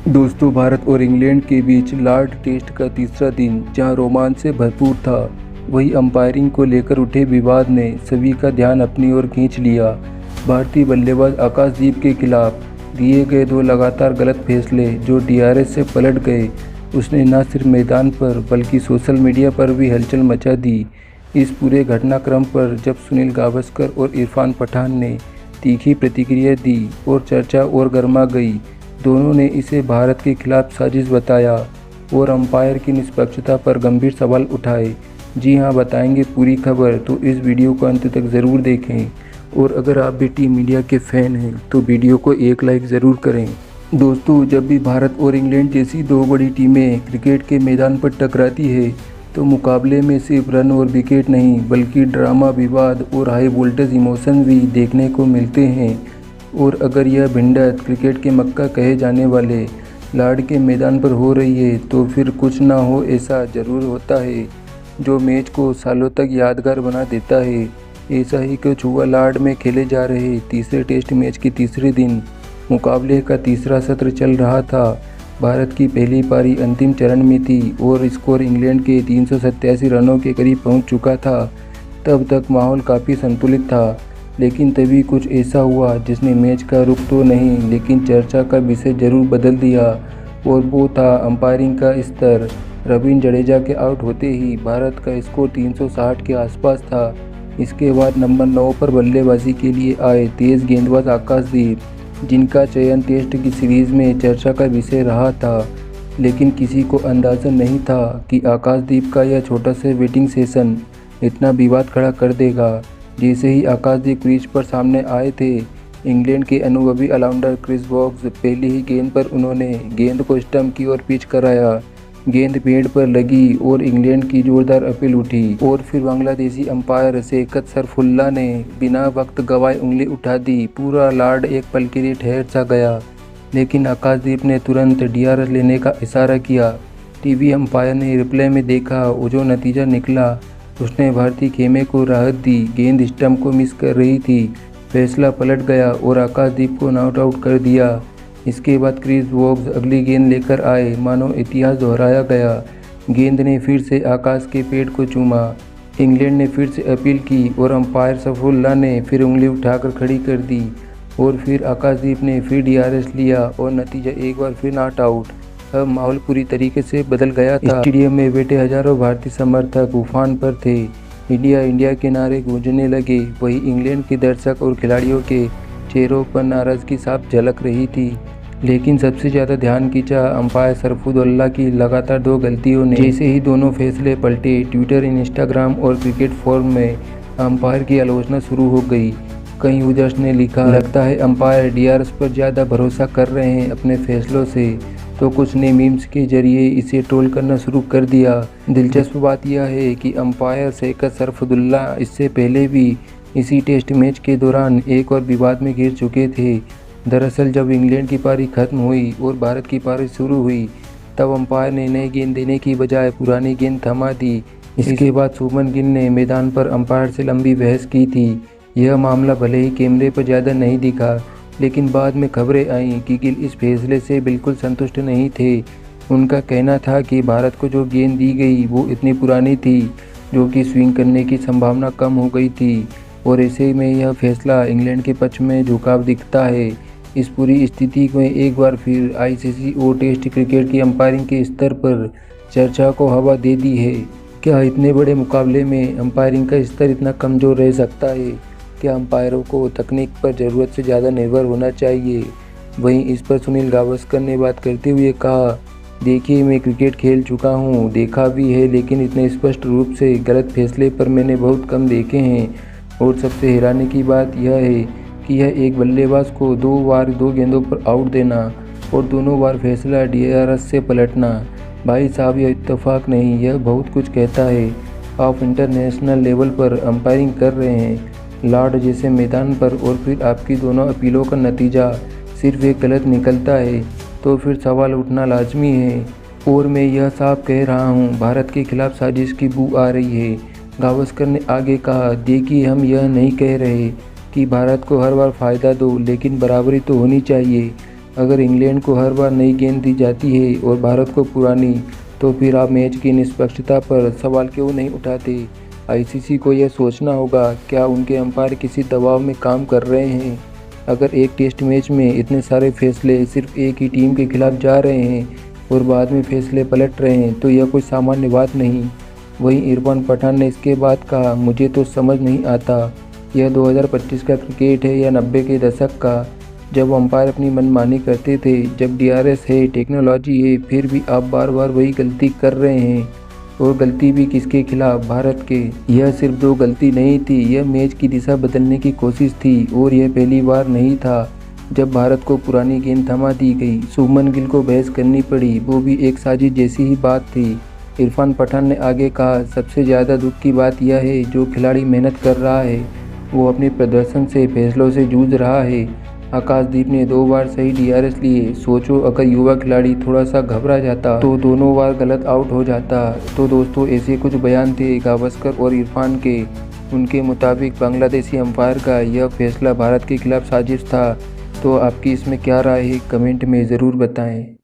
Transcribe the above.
दोस्तों, भारत और इंग्लैंड के बीच लॉर्ड टेस्ट का तीसरा दिन जहां रोमांच से भरपूर था, वहीं अंपायरिंग को लेकर उठे विवाद ने सभी का ध्यान अपनी ओर खींच लिया। भारतीय बल्लेबाज आकाशदीप के खिलाफ दिए गए दो लगातार गलत फैसले जो डीआरएस से पलट गए, उसने न सिर्फ मैदान पर बल्कि सोशल मीडिया पर भी हलचल मचा दी। इस पूरे घटनाक्रम पर जब सुनील गावस्कर और इरफान पठान ने तीखी प्रतिक्रिया दी और चर्चा और गर्मा गई। दोनों ने इसे भारत के खिलाफ साजिश बताया और अंपायर की निष्पक्षता पर गंभीर सवाल उठाए। जी हां, बताएंगे पूरी खबर, तो इस वीडियो को अंत तक ज़रूर देखें। और अगर आप भी टीम इंडिया के फ़ैन हैं तो वीडियो को एक लाइक ज़रूर करें। दोस्तों, जब भी भारत और इंग्लैंड जैसी दो बड़ी टीमें क्रिकेट के मैदान पर टकराती है तो मुकाबले में सिर्फ रन और विकेट नहीं बल्कि ड्रामा, विवाद और हाई वोल्टेज इमोशन भी देखने को मिलते हैं। और अगर यह भिड़ंत क्रिकेट के मक्का कहे जाने वाले लॉर्ड के मैदान पर हो रही है तो फिर कुछ ना हो ऐसा ज़रूर होता है जो मैच को सालों तक यादगार बना देता है। ऐसा ही कुछ हुआ लॉर्ड में खेले जा रहे तीसरे टेस्ट मैच के तीसरे दिन। मुकाबले का तीसरा सत्र चल रहा था। भारत की पहली पारी अंतिम चरण में थी और स्कोर इंग्लैंड के 387 रनों के करीब पहुंच चुका था। तब तक माहौल काफ़ी संतुलित था, लेकिन तभी कुछ ऐसा हुआ जिसने मैच का रुख तो नहीं लेकिन चर्चा का विषय जरूर बदल दिया, और वो था अंपायरिंग का स्तर। रवींद्र जडेजा के आउट होते ही भारत का स्कोर 360 के आसपास था। इसके बाद नंबर 9 पर बल्लेबाजी के लिए आए तेज गेंदबाज आकाशदीप, जिनका चयन टेस्ट की सीरीज में चर्चा का विषय रहा था। लेकिन किसी को अंदाज़ा नहीं था कि आकाशदीप का यह छोटा सा बैटिंग सेशन इतना विवाद खड़ा कर देगा। जैसे ही आकाशदीप क्रीज पर सामने आए थे, इंग्लैंड के अनुभवी ऑलराउंडर क्रिस वोक्स पहली ही गेंद पर उन्होंने गेंद को स्टंप की ओर पिच कराया। गेंद पेड़ पर लगी और इंग्लैंड की जोरदार अपील उठी, और फिर बांग्लादेशी अंपायर शैकत सरफुल्ला ने बिना वक्त गवाए उंगली उठा दी। पूरा लॉर्ड एक पल के लिए ठहर सा गया, लेकिन आकाशदीप ने तुरंत डीआरएस लेने का इशारा किया। टीवी अंपायर ने रिप्ले में देखा और जो नतीजा निकला उसने भारतीय खेमे को राहत दी। गेंद स्टंप को मिस कर रही थी, फैसला पलट गया और आकाशदीप को नॉट आउट कर दिया। इसके बाद क्रिस वोक्स अगली गेंद लेकर आए, मानो इतिहास दोहराया गया। गेंद ने फिर से आकाश के पेड़ को चूमा। इंग्लैंड ने फिर से अपील की और अंपायर सफुल्ला ने फिर उंगली उठाकर खड़ी कर दी, और फिर आकाशदीप ने फिर डीआरएस लिया और नतीजा एक बार फिर नॉट आउट। अब माहौल पूरी तरीके से बदल गया था। स्टेडियम में बैठे हजारों भारतीय समर्थक उफान पर थे। इंडिया इंडिया के नारे गूंजने लगे। वहीं इंग्लैंड के दर्शक और खिलाड़ियों के चेहरों पर नाराजगी साफ झलक रही थी। लेकिन सबसे ज़्यादा ध्यान खींचा अंपायर सरफुद्दौला की लगातार दो गलतियों ने। जैसे ही दोनों फैसले पलटे, ट्विटर, इंस्टाग्राम और क्रिकेट फोरम में अंपायर की आलोचना शुरू हो गई। कई यूजर्स ने लिखा, लगता है अंपायर डीआरएस पर ज़्यादा भरोसा कर रहे हैं अपने फैसलों से। तो कुछ ने मीम्स के जरिए इसे ट्रोल करना शुरू कर दिया। दिलचस्प बात यह है कि अंपायर शैकत सरफुद्दौला इससे पहले भी इसी टेस्ट मैच के दौरान एक और विवाद में घिर चुके थे। दरअसल जब इंग्लैंड की पारी खत्म हुई और भारत की पारी शुरू हुई, तब अंपायर ने नई गेंद देने की बजाय पुरानी गेंद थमा दी। इसके बाद शुभमन गिल ने मैदान पर अंपायर से लंबी बहस की थी। यह मामला भले ही कैमरे पर ज़्यादा नहीं दिखा, लेकिन बाद में खबरें आईं कि गिल इस फैसले से बिल्कुल संतुष्ट नहीं थे। उनका कहना था कि भारत को जो गेंद दी गई वो इतनी पुरानी थी जो कि स्विंग करने की संभावना कम हो गई थी, और ऐसे में यह फैसला इंग्लैंड के पक्ष में झुकाव दिखता है। इस पूरी स्थिति में एक बार फिर आईसीसी और टेस्ट क्रिकेट की अंपायरिंग के स्तर पर चर्चा को हवा दे दी है। क्या इतने बड़े मुकाबले में अंपायरिंग का स्तर इतना कमज़ोर रह सकता है? क्या अंपायरों को तकनीक पर ज़रूरत से ज़्यादा निर्भर होना चाहिए? वहीं इस पर सुनील गावस्कर ने बात करते हुए कहा, देखिए, मैं क्रिकेट खेल चुका हूँ, देखा भी है, लेकिन इतने स्पष्ट रूप से गलत फैसले पर मैंने बहुत कम देखे हैं। और सबसे हैरानी की बात यह है कि यह एक बल्लेबाज को 2 बार 2 गेंदों पर आउट देना और दोनों बार फैसला डीआरएस से पलटना। भाई साहब, यह इत्तेफाक नहीं, यह बहुत कुछ कहता है। आप इंटरनेशनल लेवल पर अंपायरिंग कर रहे हैं, लॉर्ड जैसे मैदान पर, और फिर आपकी दोनों अपीलों का नतीजा सिर्फ एक गलत निकलता है, तो फिर सवाल उठना लाजमी है। और मैं यह साफ कह रहा हूँ, भारत के खिलाफ साजिश की बू आ रही है। गावस्कर ने आगे कहा, देखिए, हम यह नहीं कह रहे कि भारत को हर बार फ़ायदा दो, लेकिन बराबरी तो होनी चाहिए। अगर इंग्लैंड को हर बार नई गेंद दी जाती है और भारत को पुरानी, तो फिर आप मैच की निष्पक्षता पर सवाल क्यों नहीं उठाते? आईसीसी को यह सोचना होगा, क्या उनके अंपायर किसी दबाव में काम कर रहे हैं? अगर एक टेस्ट मैच में इतने सारे फैसले सिर्फ एक ही टीम के खिलाफ जा रहे हैं और बाद में फैसले पलट रहे हैं, तो यह कोई सामान्य बात नहीं। वहीं इरफान पठान ने इसके बाद कहा, मुझे तो समझ नहीं आता, यह 2025 का क्रिकेट है या 90 के दशक का, जब अंपायर अपनी मनमानी करते थे। जब डीआरएस है, टेक्नोलॉजी है, फिर भी आप बार बार वही गलती कर रहे हैं। और गलती भी किसके खिलाफ? भारत के। यह सिर्फ दो गलती नहीं थी, यह मैच की दिशा बदलने की कोशिश थी। और यह पहली बार नहीं था जब भारत को पुरानी गेंद थमा दी गई। शुभमन गिल को बहस करनी पड़ी, वो भी एक साजिश जैसी ही बात थी। इरफान पठान ने आगे कहा, सबसे ज़्यादा दुख की बात यह है, जो खिलाड़ी मेहनत कर रहा है वो अपने प्रदर्शन से, फैसलों से जूझ रहा है। आकाशदीप ने 2 बार सही डीआरएस लिए। सोचो, अगर युवा खिलाड़ी थोड़ा सा घबरा जाता तो दोनों बार गलत आउट हो जाता। तो दोस्तों, ऐसे कुछ बयान थे गावस्कर और इरफान के। उनके मुताबिक बांग्लादेशी अंपायर का यह फैसला भारत के खिलाफ साजिश था। तो आपकी इसमें क्या राय है? कमेंट में ज़रूर बताएं।